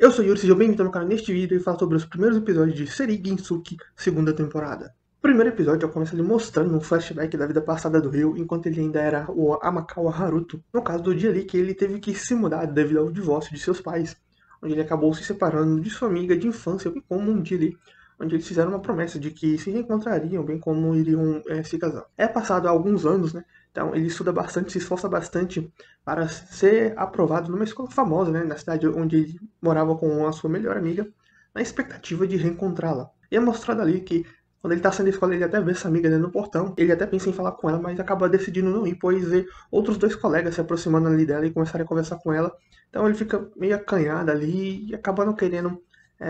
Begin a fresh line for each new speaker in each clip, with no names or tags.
Eu sou Yuri, seja bem-vindo ao meu canal. Neste vídeo eu falo sobre os primeiros episódios de Seiri Gensuki, segunda temporada. O primeiro episódio já começa ele mostrando um flashback da vida passada do Ryu, enquanto ele ainda era o Amakawa Haruto. No caso do dia ali que ele teve que se mudar devido ao divórcio de seus pais, onde ele acabou se separando de sua amiga de infância, bem como um dia ali, onde eles fizeram uma promessa de que se reencontrariam, bem como iriam se casar. É passado há alguns anos, né? Então ele estuda bastante, se esforça bastante para ser aprovado numa escola famosa, né? Na cidade onde ele morava com a sua melhor amiga, na expectativa de reencontrá-la. E é mostrado ali que quando ele tá saindo da escola, ele até vê essa amiga dentro do portão. Ele até pensa em falar com ela, mas acaba decidindo não ir, pois vê outros dois colegas se aproximando ali dela e começarem a conversar com ela. Então ele fica meio acanhado ali e acaba não querendo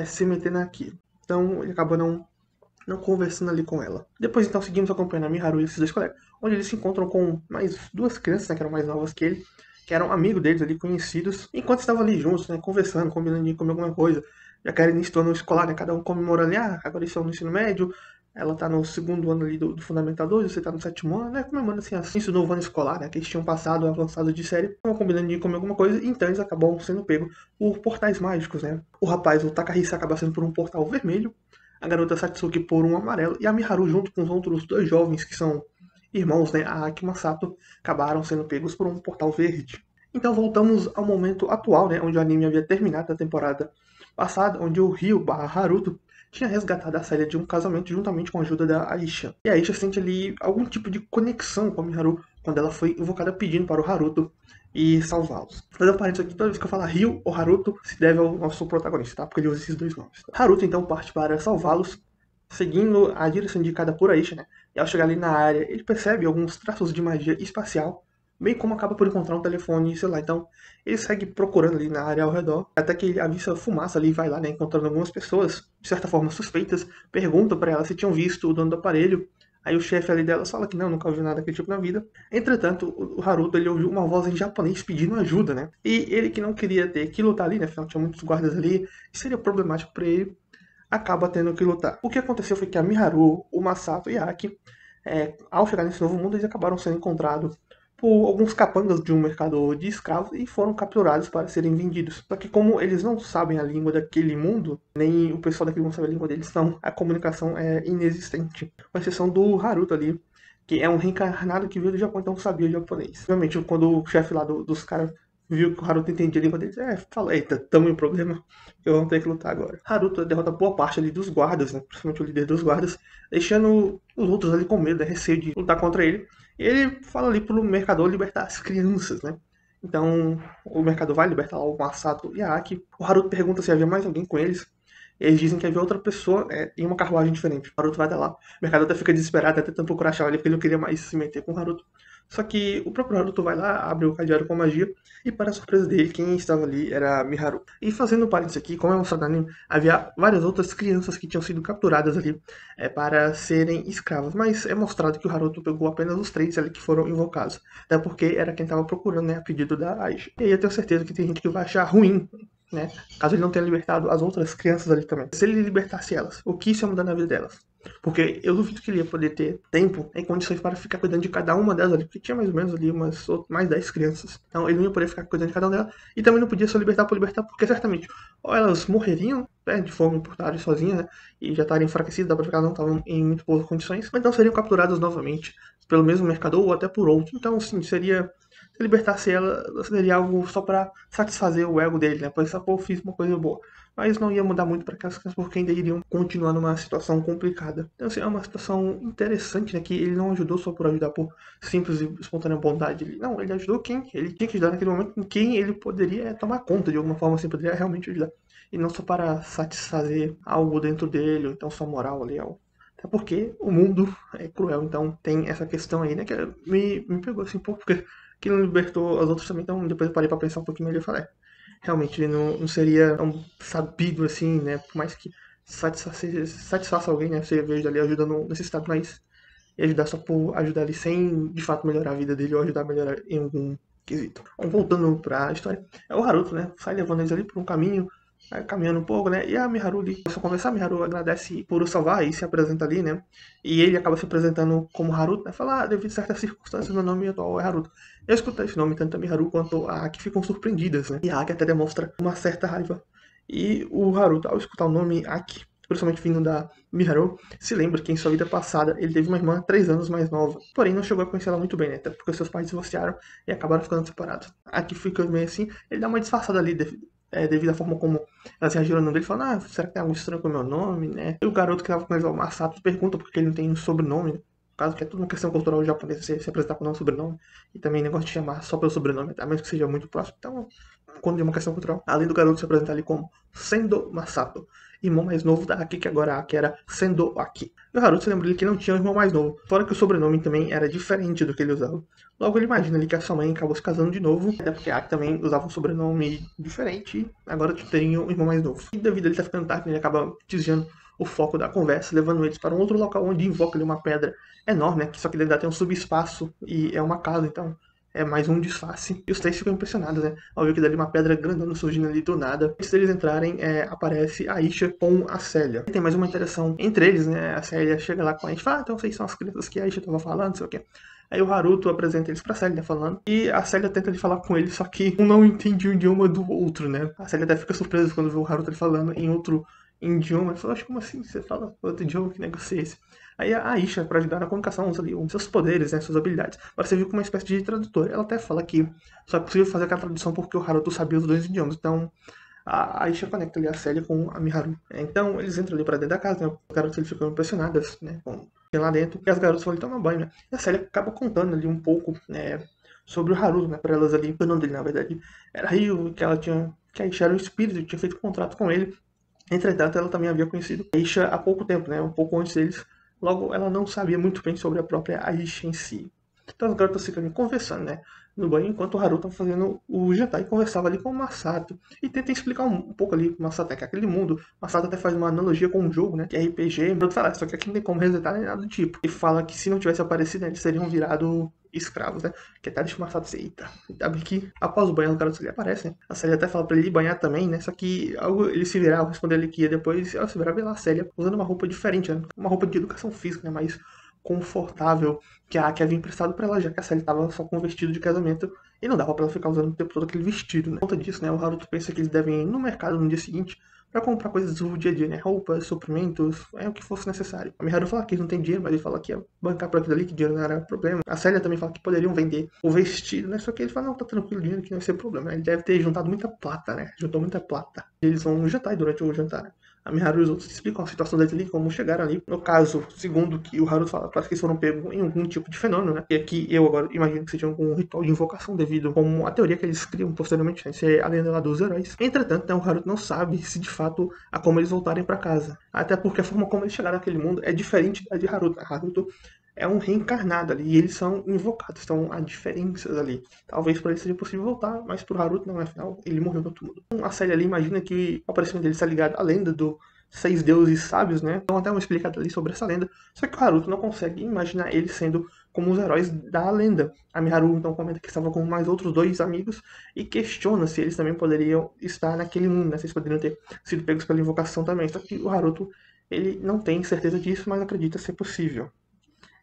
se meter naquilo. Então ele acaba não conversando ali com ela. Depois então seguimos acompanhando a Miharu e esses dois colegas, onde eles se encontram com mais duas crianças, né, que eram mais novas que ele, que eram amigos deles ali, conhecidos, enquanto estavam ali juntos, né, conversando, combinando de comer alguma coisa. Já que era início do ano escolar, né, cada um comemorando ali, agora eles estão no ensino médio, ela tá no segundo ano ali do Fundamental 2, você tá no sétimo ano, né, comemorando assim, isso do novo ano escolar, né, que eles tinham passado, avançado de série, estavam combinando de comer alguma coisa, e então eles acabam sendo pegos por portais mágicos, né. O rapaz, o Takahisa, acaba sendo por um portal vermelho, a garota Satsuki por um amarelo, e a Miharu junto com os outros dois jovens que são irmãos, né, a Aki e Masato, acabaram sendo pegos por um portal verde. Então voltamos ao momento atual, né, onde o anime havia terminado a temporada passada, onde o Ryu/Haruto tinha resgatado a Saria de um casamento juntamente com a ajuda da Aisha. E a Aisha sente ali algum tipo de conexão com a Miharu quando ela foi invocada pedindo para o Haruto e salvá-los. Fazendo um parênteses aqui, toda vez que eu falar Ryu ou Haruto, se deve ao nosso protagonista, tá? Porque ele usa esses dois nomes. Haruto então parte para salvá-los, seguindo a direção indicada por Aisha, né? E ao chegar ali na área, ele percebe alguns traços de magia espacial, bem como acaba por encontrar um telefone celular. Então, ele segue procurando ali na área ao redor, até que ele avista fumaça ali, vai lá, né, encontrando algumas pessoas, de certa forma suspeitas, pergunta para ela se tinham visto o dono do aparelho. Aí o chefe ali dela fala que não, nunca ouviu nada daquele tipo na vida. Entretanto, o Haruto ele ouviu uma voz em japonês pedindo ajuda, né? E ele que não queria ter que lutar ali, né? Afinal tinha muitos guardas ali, e seria problemático para ele, acaba tendo que lutar. O que aconteceu foi que a Miharu, o Masato e a Aki, ao chegar nesse novo mundo, eles acabaram sendo encontrados por alguns capangas de um mercador de escravos e foram capturados para serem vendidos. Só que como eles não sabem a língua daquele mundo, nem o pessoal daquele mundo sabe a língua deles, então a comunicação é inexistente. Com exceção do Haruto ali, que é um reencarnado que veio do Japão, então sabia japonês. Obviamente, quando o chefe lá dos caras viu que o Haruto entendia a língua deles, fala, eita, tamo em problema, eu vou ter que lutar agora. Haruto derrota boa parte ali dos guardas, né, principalmente o líder dos guardas, deixando os outros ali com medo, né, receio de lutar contra ele. E ele fala ali pro mercador libertar as crianças, né. Então, o mercador vai libertar lá o Masato e a Aki. O Haruto pergunta se havia mais alguém com eles. Eles dizem que havia outra pessoa em uma carruagem diferente. O Haruto vai até lá. O mercador até fica desesperado, até tentando procurar achar ele, porque ele não queria mais se meter com o Haruto. Só que o próprio Haruto vai lá, abre o cadeado com magia, e para a surpresa dele, quem estava ali era a Miharu. E fazendo um parênteses aqui, como é mostrado no anime, havia várias outras crianças que tinham sido capturadas ali para serem escravas, mas é mostrado que o Haruto pegou apenas os três ali que foram invocados, até porque era quem estava procurando, né, a pedido da Aisha. E aí eu tenho certeza que tem gente que vai achar ruim, né, caso ele não tenha libertado as outras crianças ali também. Se ele libertasse elas, o que isso ia mudar na vida delas? Porque eu duvido que ele ia poder ter tempo em condições para ficar cuidando de cada uma delas ali, porque tinha mais ou menos ali mais 10 crianças. Então ele não ia poder ficar cuidando de cada uma delas, e também não podia só libertar por libertar, porque certamente ou elas morreriam, né, de fome por estarem sozinhas, né, e já estarem enfraquecidas, dá pra ficar, não estavam em muito boas condições, ou então seriam capturadas novamente pelo mesmo mercador ou até por outro. Então, sim, seria se libertasse ela, seria algo só pra satisfazer o ego dele, né? Pensar, pô, fiz uma coisa boa. Mas não ia mudar muito para aquelas crianças, porque ainda iriam continuar numa situação complicada. Então, assim, é uma situação interessante, né? Que ele não ajudou só por ajudar por simples e espontânea bondade. Não, ele ajudou quem ele tinha que ajudar naquele momento, em quem ele poderia tomar conta de alguma forma, assim, poderia realmente ajudar. E não só para satisfazer algo dentro dele, ou então sua moral ali, algo. Até porque o mundo é cruel, então tem essa questão aí, né? Que me pegou assim um pouco, porque que não libertou as outras também, então depois eu parei pra pensar um pouquinho melhor e falei, realmente ele não seria tão sabido assim, né? Por mais que satisfaça alguém, né? Você veja ali ajudando nesse estado, mas e ajudar só por ajudar ali sem de fato melhorar a vida dele ou ajudar a melhorar em algum quesito. Bom, voltando pra história, é o Haruto, né? Sai levando eles ali por um caminho, caminhando um pouco, né? E a Miharu ali começa a conversar, a Miharu agradece por o salvar e se apresenta ali, né? E ele acaba se apresentando como Haruto, né? Fala, devido a certas circunstâncias, meu nome atual é Haruto. Eu escuto esse nome, tanto a Miharu quanto a Aki ficam surpreendidas, né? E a Aki até demonstra uma certa raiva. E o Haruto, ao escutar o nome Aki, principalmente vindo da Miharu, se lembra que em sua vida passada ele teve uma irmã 3 anos mais nova, porém não chegou a conhecer ela muito bem, né? Até porque seus pais se divorciaram e acabaram ficando separados. Aki fica meio assim, ele dá uma disfarçada ali devido à forma como elas reagiram no nome dele, falando, será que tem algo estranho com o meu nome, né? E o garoto que tava com ele, o Masato, pergunta porque ele não tem um sobrenome, né? No caso, que é tudo uma questão cultural japonesa, se apresentar com o nome e sobrenome, e também negócio de chamar só pelo sobrenome, a menos que seja muito próximo. Então, quando é uma questão cultural, além do garoto se apresentar ali como Sendo Masato, irmão mais novo da Aki, que agora a Aki era Sendo Aki. E o Haruto se lembra que não tinha um irmão mais novo, fora que o sobrenome também era diferente do que ele usava. Logo ele imagina ali que a sua mãe acabou se casando de novo, até porque a Aki também usava um sobrenome diferente, e agora tem um irmão mais novo. E devido a ele estar ficando tarde, ele acaba desviando o foco da conversa, levando eles para um outro local onde invoca ali uma pedra enorme, né? Só que ele ainda tem um subespaço e é uma casa, então é mais um disfarce. E os três ficam impressionados, né? Ao ver que dali uma pedra grandona surgindo ali do nada. Antes deles entrarem, aparece a Isha com a Célia. E tem mais uma interação entre eles, né? A Célia chega lá com a gente e fala, então vocês são as crianças que a Isha tava falando, não sei o quê. Aí o Haruto apresenta eles pra Célia, falando. E a Célia tenta ali falar com ele, só que um não entende o idioma do outro, né? A Célia até fica surpresa quando vê o Haruto ali falando em outro idioma. Ele fala, acho como assim? Você fala outro idioma? Que negócio é esse? Aí a Isha, para ajudar na comunicação, usa ali os seus poderes, né, suas habilidades, para servir como uma espécie de tradutor. Ela até fala que só é possível fazer aquela tradução porque o Haruto sabia os dois idiomas. Então a Isha conecta ali a Célia com a Miharu. Então eles entram ali para dentro da casa, né? Os garotos eles ficam impressionados, né, com o que tem lá dentro. E as garotas vão ali tomar banho, né? E a Célia acaba contando ali um pouco, né, sobre o Haruto, né, para elas ali. O nome dele, na verdade, era Ryu, que a Isha era um espírito, tinha feito um contrato com ele. Entretanto, ela também havia conhecido a Aisha há pouco tempo, né? Um pouco antes deles. Logo, ela não sabia muito bem sobre a própria Aisha em si. Então as garotas ficam ali conversando, né? No banho, enquanto o Haruto estava fazendo o jantar e conversava ali com o Masato. E tenta explicar um pouco ali pro Masato, né, que é aquele mundo. O Masato até faz uma analogia com um jogo, né? Que é RPG. O Haruto fala, só que aqui não tem como resetar nem nada do tipo. E fala que se não tivesse aparecido, né, eles teriam virado escravos, né? Que até deixa o Masato dizer, eita. Ainda bem que após o banho, os garotos ali aparecem, né? A Célia até fala pra ele ir banhar também, né? Só que ele se virar, responder ele que ia depois, ela se virar pela Célia, usando uma roupa diferente, né? Uma roupa de educação física, né? Mais confortável que a havia emprestado pra ela, já que a Célia tava só com um vestido de casamento e não dava pra ela ficar usando o tempo todo aquele vestido, né? Por conta disso, né? O Haruto pensa que eles devem ir no mercado no dia seguinte pra comprar coisas do dia a dia, né? Roupas, suprimentos, o que fosse necessário. A Miharu fala que eles não têm dinheiro, mas ele fala que ia bancar por aquilo ali, que dinheiro não era problema. A Célia também fala que poderiam vender o vestido, né? Só que ele fala, não, tá tranquilo, dinheiro que não vai ser problema. Ele deve ter juntado muita plata, né? Juntou muita plata. E eles vão jantar e durante o jantar a Miharu e os outros explicam a situação deles ali, como chegaram ali. No caso, segundo que o Haruto fala, parece que eles foram pegos em algum tipo de fenômeno, né? E aqui eu agora imagino que seja algum ritual de invocação devido como a teoria que eles criam posteriormente, né? Ser a lenda lá dos heróis. Entretanto, né, o Haruto não sabe se de fato há como eles voltarem para casa. Até porque a forma como eles chegaram naquele mundo é diferente da de Haruto. Haruto é um reencarnado ali, e eles são invocados, então há diferenças ali. Talvez para ele seja possível voltar, mas pro Haruto não, afinal, ele morreu no outro mundo. Então, a série ali imagina que o aparecimento dele está ligado à lenda do seis deuses sábios, né? Então até uma explicada ali sobre essa lenda, só que o Haruto não consegue imaginar ele sendo como os heróis da lenda. A Miharu então comenta que estava com mais outros dois amigos e questiona se eles também poderiam estar naquele mundo, né? Se eles poderiam ter sido pegos pela invocação também. Só que o Haruto, ele não tem certeza disso, mas acredita ser possível.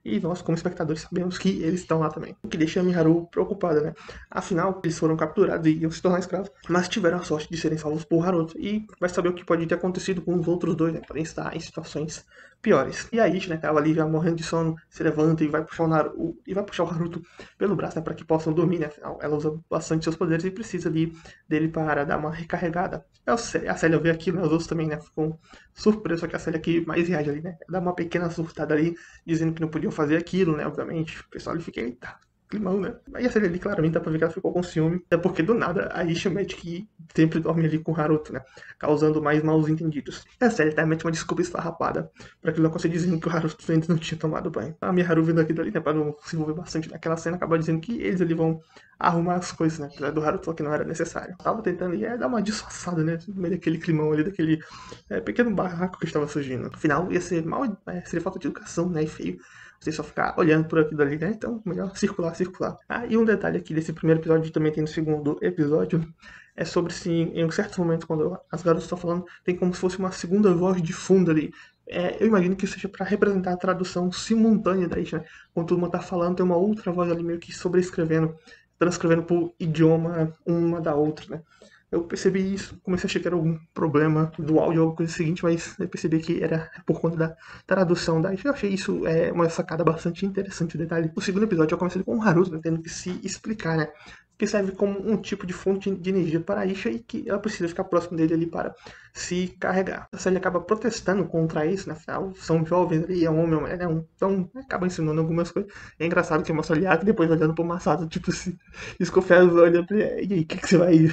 E nós, como espectadores, sabemos que eles estão lá também. O que deixa a Miharu preocupada, né? Afinal, eles foram capturados e iam se tornar escravos, mas tiveram a sorte de serem salvos por Haruto. E vai saber o que pode ter acontecido com os outros dois, né? Podem estar em situações piores. E a Ichi, né, tava ali já morrendo de sono, se levanta e vai puxar o Haruto pelo braço, né, para que possam dormir, né? Afinal, ela usa bastante seus poderes e precisa ali dele para dar uma recarregada. A Célia vê aquilo, né? Os outros também, né? Ficam surpresos, só que a Célia que mais reage ali, né? Dá uma pequena surtada ali, dizendo que não podiam fazer aquilo, né? Obviamente. O pessoal ali fica, eita, climão, né? Aí a Célia ali, claramente, dá pra ver que ela ficou com ciúme. Até porque do nada a Isha mete que sempre dorme ali com o Haruto, né? Causando mais maus entendidos. E a Célia mete uma desculpa esfarrapada pra que não consiga dizendo que o Haruto ainda não tinha tomado banho. A Miharu vendo aquilo ali, né? Pra não se envolver bastante naquela cena, acaba dizendo que eles ali vão arrumar as coisas, né? Apesar do Haruto falar que não era necessário. Tava tentando dar uma disfarçada, né? No meio daquele climão ali, daquele pequeno barraco que estava surgindo. Afinal, ia ser mal, seria falta de educação, né? E feio você só ficar olhando por aquilo ali, né? Então, melhor circular, circular. Ah, e um detalhe aqui desse primeiro episódio, também tem no segundo episódio, é sobre se em um certo momento, quando as garotas estão falando, tem como se fosse uma segunda voz de fundo ali. Eu imagino que isso seja para representar a tradução simultânea da Isha, né? Quando todo mundo tá falando, tem uma outra voz ali meio que sobrescrevendo, transcrevendo por idioma uma da outra, né? Eu percebi isso, comecei a achar que era algum problema do áudio ou alguma coisa seguinte, mas eu percebi que era por conta da tradução da Aisha. Eu achei isso uma sacada bastante interessante, o detalhe. O segundo episódio eu comecei com o Haruto, né, tendo que se explicar, né? Que serve como um tipo de fonte de energia para a Aisha e que ela precisa ficar próximo dele ali para se carregar. Ele acaba protestando contra isso, né? Afinal, são jovens ali, é um homem, é uma mulher, né? Então acaba ensinando algumas coisas. É engraçado que mostra ali que depois olhando pro Masato, tipo, se escofé os olhos, e aí, o que você vai.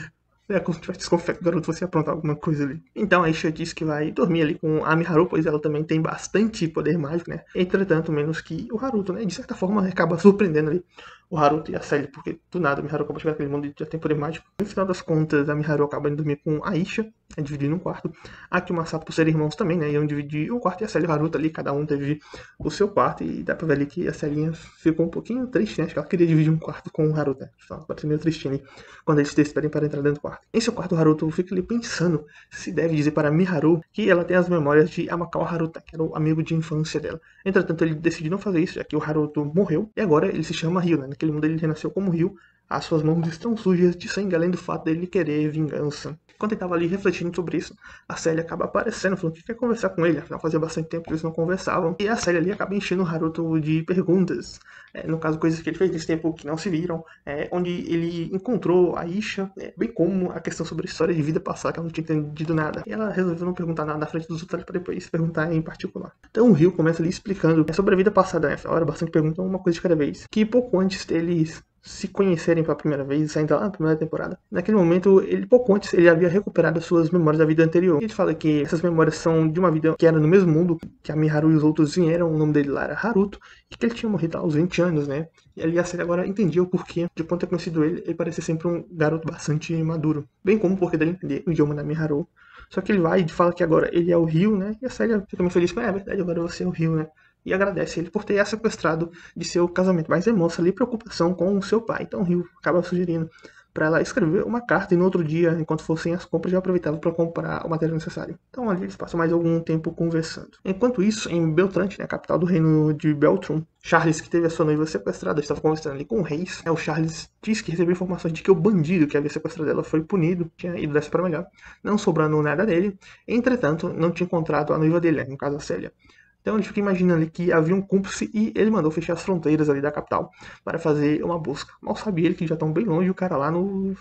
É como se tivesse desconfiado que o garoto fosse aprontar alguma coisa ali. Então a Aisha diz que vai dormir ali com a Miharu, pois ela também tem bastante poder mágico, né? Entretanto, menos que o Haruto, né? De certa forma, acaba surpreendendo ali o Haruto e a Sally, porque do nada a Miharu acaba chegando naquele mundo e já tem poder mágico. No final das contas, a Miharu acaba indo dormir com a Aisha, dividindo um quarto. Aqui o Masato, por serem irmãos também, né? Iam dividir o quarto e a Sally e o Haruto ali, cada um teve o seu quarto. E dá pra ver ali que a Sellinha ficou um pouquinho triste, né? Acho que ela queria dividir um quarto com o Haruto, né? Parece meio tristinho ali quando eles se despedem para entrar dentro do quarto. Em seu quarto, o Haruto fica ali pensando se deve dizer para Miharu que ela tem as memórias de Amakawa Haruta, que era o amigo de infância dela. Entretanto, ele decide não fazer isso, já que o Haruto morreu, e agora ele se chama Ryu, né? Naquele mundo ele renasceu como Ryu, as suas mãos estão sujas de sangue, além do fato dele querer vingança. Enquanto ele estava ali refletindo sobre isso, a Célia acaba aparecendo, falando que quer conversar com ele, afinal fazia bastante tempo que eles não conversavam. E a Célia ali acaba enchendo o Haruto de perguntas, no caso coisas que ele fez nesse tempo que não se viram, onde ele encontrou a Isha, bem como a questão sobre a história de vida passada, que ela não tinha entendido nada. E ela resolveu não perguntar nada na frente dos outros para depois perguntar em particular. Então o Ryu começa ali explicando sobre a vida passada, né? Afinal, era bastante pergunta, uma coisa de cada vez. Que pouco antes deles se conhecerem pela primeira vez, ainda lá na primeira temporada. Naquele momento, pouco antes, ele havia recuperado as suas memórias da vida anterior. Ele fala que essas memórias são de uma vida que era no mesmo mundo, que a Miharu e os outros vieram, o nome dele lá era Haruto, e que ele tinha morrido aos 20 anos, né? E ali a série agora entendia o porquê de quando ter conhecido ele, ele parecia sempre um garoto bastante maduro. Bem como o porquê dele entender o idioma da Miharu. Só que ele vai e fala que agora ele é o Ryu, né? E a série fica muito feliz com é verdade, agora você é o Ryu, né? E agradece ele por ter sequestrado de seu casamento, mas demonstra ali preocupação com o seu pai. Então o Ryu acaba sugerindo para ela escrever uma carta e no outro dia, enquanto fossem as compras, já aproveitava para comprar o material necessário. Então ali eles passam mais algum tempo conversando. Enquanto isso, em Beltrante, né, a capital do reino de Beltrum, Charles, que teve a sua noiva sequestrada, estava conversando ali com o Reis. O Charles disse que recebeu informações de que o bandido que havia sequestrado ela foi punido, tinha ido dessa para melhor, não sobrando nada dele. Entretanto, não tinha encontrado a noiva dele, né, no caso a Célia. Então ele fica imaginando ali que havia um cúmplice e ele mandou fechar as fronteiras ali da capital para fazer uma busca. Mal sabia ele que já estão bem longe e o cara lá não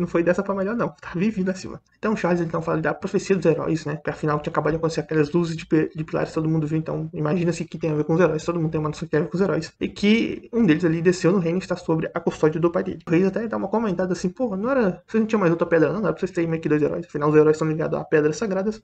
foi dessa para melhor não, tá vivido acima. Então Charles então fala da profecia dos heróis, né? Que afinal tinha acabado de acontecer aquelas luzes de pilares todo mundo viu, então imagina-se que tem a ver com os heróis, todo mundo tem uma noção que tem a ver com os heróis. E que um deles ali desceu no reino e está sobre a custódia do pai dele. O rei até dá uma comentada assim, pô, não era, vocês não tinham mais outra pedra não, era pra vocês terem meio que dois heróis, afinal os heróis estão ligados a pedras sagradas.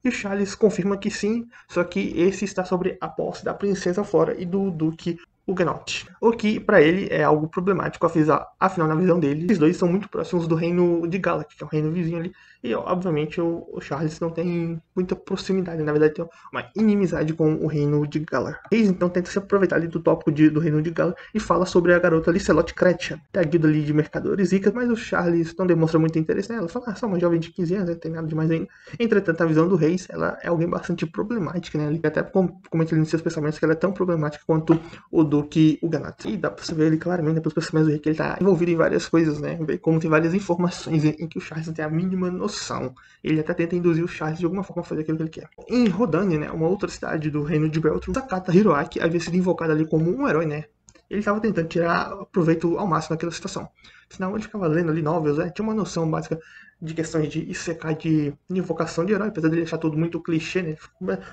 E o Charles confirma que sim, só que esse está sobre a posse da princesa Flora e do duque Huguenot. O que, para ele, é algo problemático, afinal, na visão dele, esses dois são muito próximos do reino de Galak, que é o reino vizinho ali. E, obviamente, o Charles não tem muita proximidade, na verdade, tem uma inimizade com o reino de Galar. Reis, então, tenta se aproveitar ali do tópico do reino de Galar e fala sobre a garota Licelotte Cretchen, que é a guilda ali de mercadores ricas, mas o Charles não demonstra muito interesse nela. Fala, só uma jovem de 15 anos, não tem nada demais ainda. Entretanto, a visão do Reis, ela é alguém bastante problemática, né? Ele até comenta ali nos seus pensamentos que ela é tão problemática quanto o Duque Huguenot. E dá pra você ver ele claramente, né, pelos pensamentos do Rei, que ele tá envolvido em várias coisas, né? Como tem várias informações em que o Charles não tem a mínima noção. Ele até tenta induzir o Charles de alguma forma a fazer aquilo que ele quer. Em Rodania, né, uma outra cidade do reino de Beltrum, Sakata Hiroaki havia sido invocado ali como um herói, né? Ele estava tentando tirar proveito ao máximo daquela situação. Afinal, ele ficava lendo ali novels, né? Tinha uma noção básica de questões de Isekai, de invocação de herói, apesar de ele achar tudo muito clichê, né?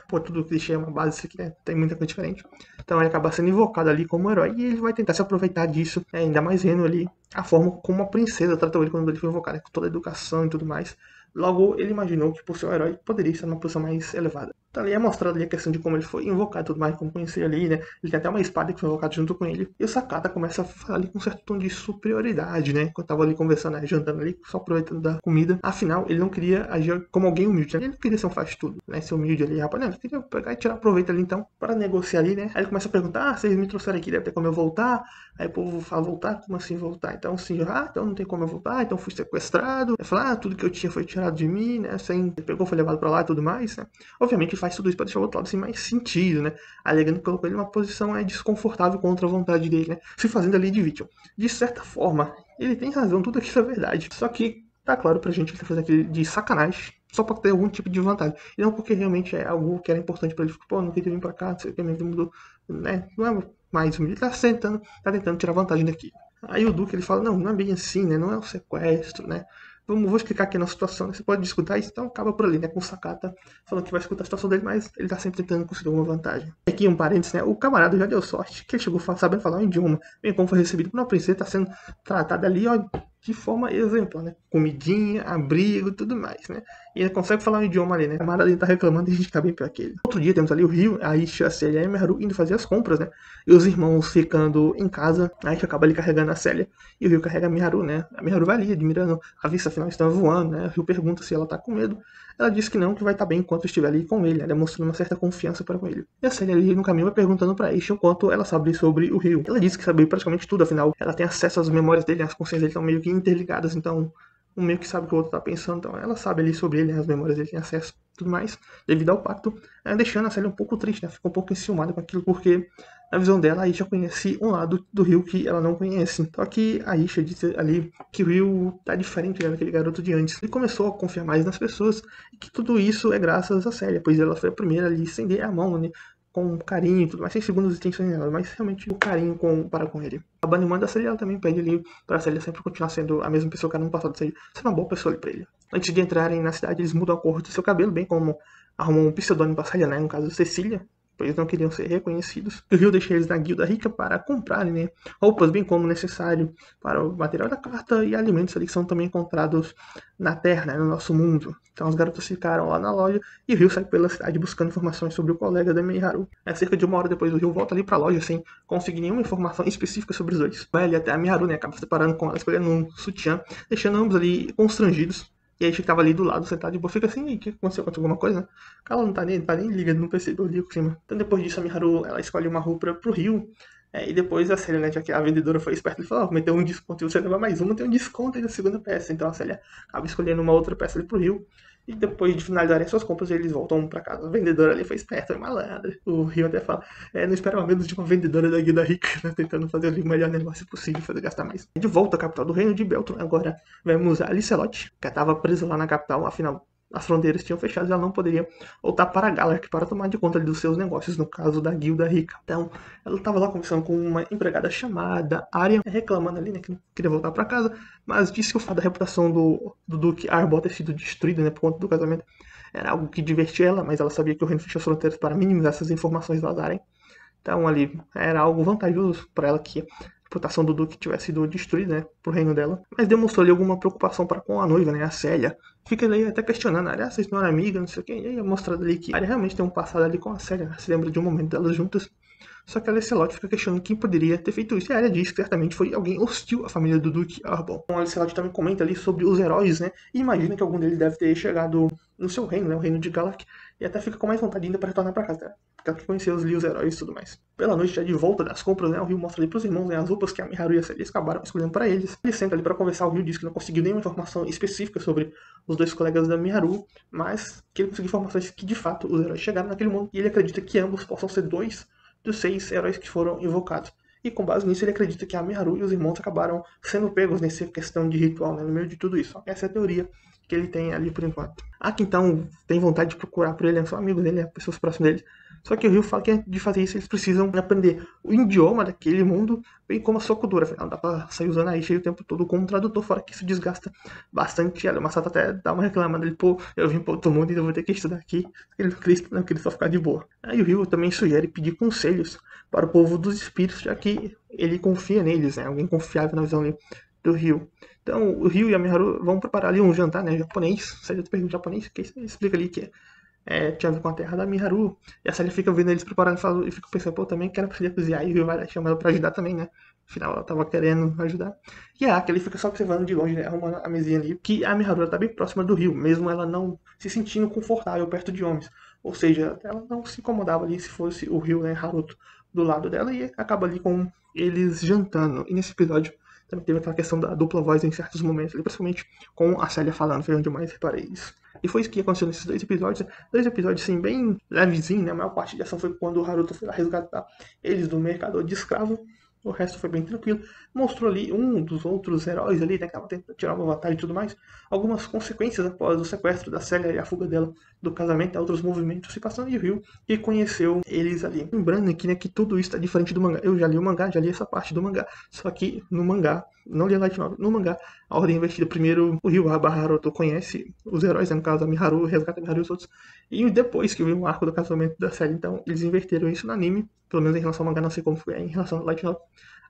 Pô, tudo clichê é uma base, isso aqui, né? Tem muita coisa diferente. Então ele acaba sendo invocado ali como herói e ele vai tentar se aproveitar disso, né? Ainda mais vendo ali a forma como a princesa tratou ele quando ele foi invocado, né? Com toda a educação e tudo mais. Logo, ele imaginou que, por ser um herói, poderia estar numa posição mais elevada. Então, ali é mostrado ali a questão de como ele foi invocado e tudo mais, como conhecer ali, né? Ele tem até uma espada que foi invocada junto com ele. E o Sakata começa a falar ali com um certo tom de superioridade, né? Quando tava ali conversando, né? Jantando ali, só aproveitando da comida. Afinal, ele não queria agir como alguém humilde, né? Ele não queria ser um faz-tudo, né? Ser humilde ali, rapaz. Não, ele queria pegar e tirar proveito ali, então, para negociar ali, né? Aí ele começa a perguntar, vocês me trouxeram aqui, deve ter como eu voltar? Aí o povo fala, voltar? Como assim voltar? Então, assim, então não tem como eu voltar, então fui sequestrado. Ele fala, tudo que eu tinha foi tirado de mim, né? Sem, pegou, foi levado pra lá e tudo mais, né? Obviamente ele faz tudo isso pra deixar o outro lado sem mais sentido, né? Alegando que colocou ele numa posição desconfortável contra a vontade dele, né? Se fazendo ali de vítima. De certa forma, ele tem razão, tudo aquilo é verdade. Só que tá claro pra gente que ele tá fazendo aquilo de sacanagem, só pra ter algum tipo de vantagem. E não porque realmente é algo que era importante pra ele. Pô, não queria vir pra cá, não sei o que, minha vida mudou, né? Não é mais, ele tá tentando tirar vantagem daqui. Aí o Duque ele fala, não, não é bem assim, né? Não é um sequestro, né? Vou explicar aqui a nossa situação, né? Você pode discutir isso, então acaba por ali, né? Com o Sakata falando que vai escutar a situação dele, mas ele tá sempre tentando conseguir alguma vantagem. Aqui um parênteses, né? O camarada já deu sorte, que ele chegou sabendo falar um idioma, bem como foi recebido por uma princesa, tá sendo tratada ali, ó, de forma exemplar, né? Comidinha, abrigo, tudo mais, né? E ele consegue falar um idioma ali, né? O camarada ele tá reclamando e a gente tá bem pior que ele. Outro dia temos ali o Rio, a Isha, a Célia e a Miharu indo fazer as compras, né? E os irmãos ficando em casa, a gente acaba ali carregando a Célia e o Rio carrega a Miharu, né? A Miharu vai ali admirando a vista, afinal estão voando, né? O Rio pergunta se ela tá com medo. Ela diz que não, que vai estar bem enquanto estiver ali com ele, né? Demonstrando uma certa confiança para com ele. E a Célia ali no caminho vai perguntando pra Isha o quanto ela sabe sobre o Rio. Ela diz que sabe praticamente tudo, afinal ela tem acesso às memórias dele, as consciências dele estão meio que interligadas, então um meio que sabe o que o outro tá pensando, então ela sabe ali sobre ele, né? As memórias dele tem acesso tudo mais, devido ao pacto, deixando a Célia um pouco triste, né? Fica um pouco enciumada com aquilo, porque na visão dela, a Isha conhece um lado do Rio que ela não conhece. Só que a Isha disse ali que o Rio tá diferente, né, daquele garoto de antes. Ele começou a confiar mais nas pessoas e que tudo isso é graças a Célia, pois ela foi a primeira ali a estender a mão, né, com carinho e tudo mais, sem segundas intenções nela, mas realmente o carinho para com ele. A Banimanda da Célia, ela também pede ali pra Célia sempre continuar sendo a mesma pessoa que era no passado, ou seja, ser uma boa pessoa ali pra ele. Antes de entrarem na cidade, eles mudam a cor do seu cabelo, bem como arrumam um pseudônimo pra Célia, né, no caso Cecília, pois não queriam ser reconhecidos. O Rio deixa eles na guilda rica para comprarem, né, roupas bem como necessário para o material da carta e alimentos ali que são também encontrados na Terra, né, no nosso mundo. Então as garotas ficaram lá na loja e o Rio sai pela cidade buscando informações sobre o colega da Miharu. Cerca de uma hora depois o Rio volta ali para a loja sem conseguir nenhuma informação específica sobre os dois. Vai ali até a Miharu, né, acaba se separando com ela, escolhendo um sutiã, deixando ambos ali constrangidos. E aí a gente tava ali do lado, sentado de boa, fica assim, o que aconteceu? Aconteceu alguma coisa, né? Ela não tá nem ligando, não percebeu ali o clima. Então depois disso a Miharu, ela escolhe uma roupa pro Rio. E depois a Célia, né, já que a vendedora foi esperta, ele falou, meteu um desconto, e você leva mais uma, tem um desconto aí da segunda peça. Então a Célia acaba escolhendo uma outra peça ali pro Rio. E depois de finalizarem suas compras, eles voltam pra casa. A vendedora ali foi esperta, foi malandra. O Rio até fala, não esperava menos de uma vendedora da Guilda Rica, né, tentando fazer ali o melhor negócio possível, fazer gastar mais. De volta à capital do reino de Beltron, agora vemos a Licelotte, que estava presa lá na capital, afinal as fronteiras tinham fechado e ela não poderia voltar para Galark para tomar de conta ali dos seus negócios, no caso da Guilda Rica. Então, ela estava lá conversando com uma empregada chamada Arya, reclamando ali, né, que não queria voltar para casa, mas disse que o fato da reputação do Duque Arbol ter sido destruída, né, por conta do casamento, era algo que divertia ela, mas ela sabia que o reino fechou as fronteiras para minimizar essas informações vazarem. Então, ali, era algo vantajoso para ela que a reputação do Duque tivesse sido destruída, né, pro reino dela, mas demonstrou ali alguma preocupação para com a noiva, né, a Célia. Fica ali até questionando, aliás, vocês não eram amigas, não sei o que, e aí é mostrado ali que a Arya realmente tem um passado ali com a Célia, né, se lembra de um momento delas juntas, só que a Lancelot fica questionando quem poderia ter feito isso, e a Arya diz que certamente foi alguém hostil à família do Duque Arbol. Então a Lancelot também comenta ali sobre os heróis, né, e imagina que algum deles deve ter chegado no seu reino, né, o reino de Galark, e até fica com mais vontade ainda para retornar para casa, né? Porque ela quer conhecer os heróis e tudo mais. Pela noite, já de volta das compras, né, o Rio mostra ali pros irmãos, né, as roupas que a Miharu e a Célia acabaram escolhendo para eles. Ele senta ali para conversar, o Rio diz que não conseguiu nenhuma informação específica sobre os dois colegas da Miharu, mas que ele conseguiu informações que de fato os heróis chegaram naquele mundo, e ele acredita que ambos possam ser dois dos 6 heróis que foram invocados. E com base nisso, ele acredita que a Miharu e os irmãos acabaram sendo pegos nessa questão de ritual, né, no meio de tudo isso. Essa é a teoria que ele tem ali por enquanto. Aki então tem vontade de procurar por ele, são amigos dele, pessoas próximas dele. Só que o Rio fala que de fazer isso eles precisam aprender o idioma daquele mundo, bem como a sua cultura. Afinal, dá pra sair usando a Isha o tempo todo como tradutor, fora que isso desgasta bastante ela. O Masato até dá uma reclamada dele, pô, eu vim pra outro mundo e eu vou ter que estudar aqui. Ele não queria só ficar de boa. Aí o Rio também sugere pedir conselhos para o povo dos espíritos, já que ele confia neles, né? Alguém confiável na visão do Rio. Então, o Rio e a Miharu vão preparar ali um jantar, né, japonês. Você já pergunta japonês, que explica ali que tinha a ver com a terra da Miharu. E a Sally fica vendo eles preparando e fica pensando, pô, também quero aprender a cozinhar. E o Rio vai lá chamar ela pra ajudar também, né. Afinal, ela tava querendo ajudar. E a Aki, ele fica só observando de longe, né, arrumando a mesinha ali. Que a Miharu tá bem próxima do Rio, mesmo ela não se sentindo confortável perto de homens. Ou seja, ela não se incomodava ali se fosse o Rio, né, Haruto, do lado dela. E acaba ali com eles jantando. E nesse episódio também teve aquela questão da dupla voz em certos momentos, principalmente com a Célia falando, foi onde eu mais reparei isso. E foi isso que aconteceu nesses dois episódios assim, bem levezinho, né? A maior parte de ação foi quando o Haruto foi lá resgatar eles do mercador de escravo. O resto foi bem tranquilo. Mostrou ali um dos outros heróis ali, né, que ela tenta tirar uma batalha e tudo mais. Algumas consequências após o sequestro da Célia e a fuga dela do casamento, outros movimentos se passando e viu e conheceu eles ali. Lembrando aqui, né, que tudo isso está diferente do mangá. Eu já li o mangá, já li essa parte do mangá. Só que no mangá, não li a light novel, no mangá, a ordem invertida. Primeiro, o Ryu Haruto conhece os heróis, né, no caso a Miharu, resgata a Miharu e os outros. E depois que veio o arco do casamento da Célia, então eles inverteram isso no anime, pelo menos em relação ao mangá, não sei como foi em relação ao light novel.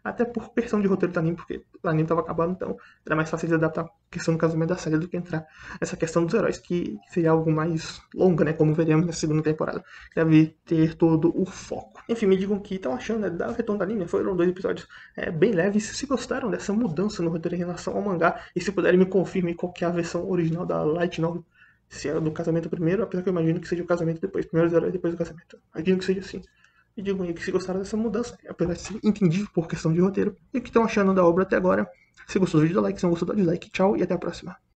Até por questão de roteiro do anime, porque o anime estava acabado, então era mais fácil de adaptar a questão do casamento da Célia do que entrar nessa questão dos heróis, que seria algo mais longa, né, como veremos na segunda temporada. Deve ter todo o foco. Enfim, me digam o que estão achando, né, da retorno do anime. Foram 2 episódios bem leves. Se gostaram dessa mudança no roteiro em relação ao mangá, e se puderem me confirmem qual que é a versão original da light novel. Se é do casamento primeiro, apesar que eu imagino que seja o casamento depois. Primeiro os heróis, depois o casamento. Imagino que seja assim. E digam aí que se gostaram dessa mudança, apesar de ser entendível por questão de roteiro. E o que estão achando da obra até agora. Se gostou do vídeo, dá like. Se não gostou, dá dislike. Tchau e até a próxima.